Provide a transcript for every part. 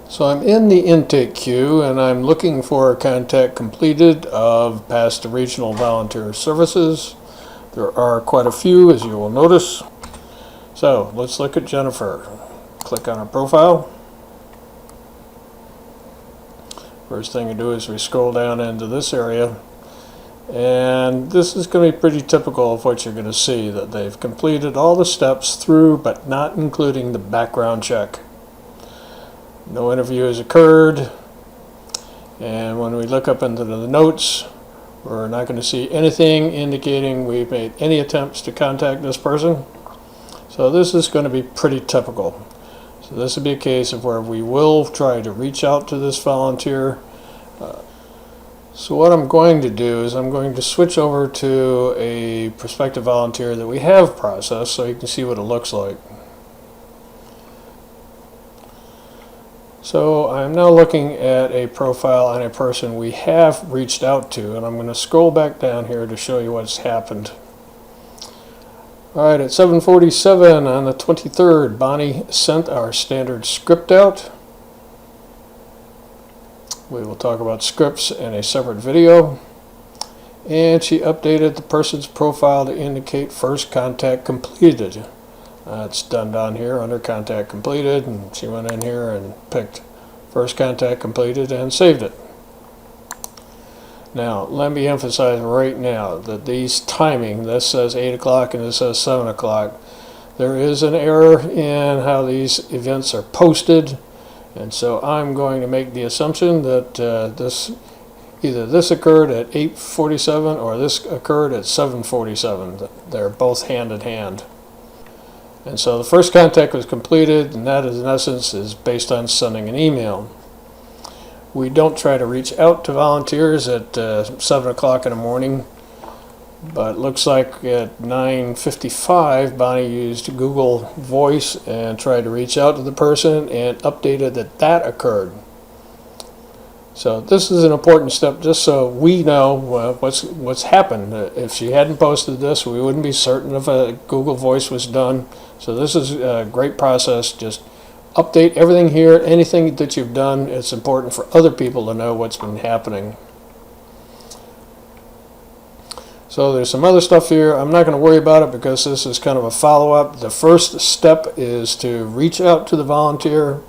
So I'm in the intake queue and I'm looking for a contact completed of past regional volunteer services. There are quite a few, as you will notice. So let's look at Jennifer. Click on her profile. First thing you do is we scroll down into this area, and this is going to be pretty typical of what you're going to see, that they've completed all the steps through but not including the background check. No interview has occurred, and when we look up into the notes, we're not going to see anything indicating we've made any attempts to contact this person. So this is going to be pretty typical. So this would be a case of where we will try to reach out to this volunteer. So what I'm going to do is I'm going to switch over to a prospective volunteer that we have processed so you can see what it looks like. So I'm now looking at a profile on a person we have reached out to, and I'm going to scroll back down here to show you what's happened. Alright, at 7:47 on the 23rd, Bonnie sent our standard script out. We will talk about scripts in a separate video. And she updated the person's profile to indicate first contact completed. It's done down here under contact completed, and she went in here and picked first contact completed and saved it. Now let me emphasize right now that these timing, this says 8 o'clock and this says 7 o'clock, there is an error in how these events are posted, and so I'm going to make the assumption that either this occurred at 8:47 or this occurred at 7:47. They're both hand in hand. And so the first contact was completed, and that is, in essence, is based on sending an email. We don't try to reach out to volunteers at 7 o'clock in the morning, but it looks like at 9:55 Bonnie used Google Voice and tried to reach out to the person and updated that that occurred. So this is an important step just so we know what's happened. If she hadn't posted this, we wouldn't be certain if a Google Voice was done. So this is a great process. Just update everything here. Anything that you've done, it's important for other people to know what's been happening. So there's some other stuff here. I'm not going to worry about it because this is kind of a follow-up. The first step is to reach out to the volunteer.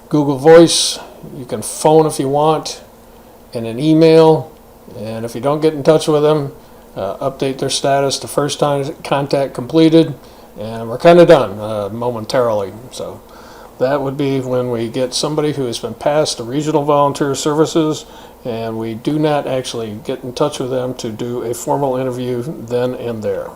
Google Voice, you can phone if you want, and an email, and if you don't get in touch with them, update their status to first time contact completed, and we're kind of done momentarily. So that would be when we get somebody who has been passed to regional volunteer services, and we do not actually get in touch with them to do a formal interview then and there.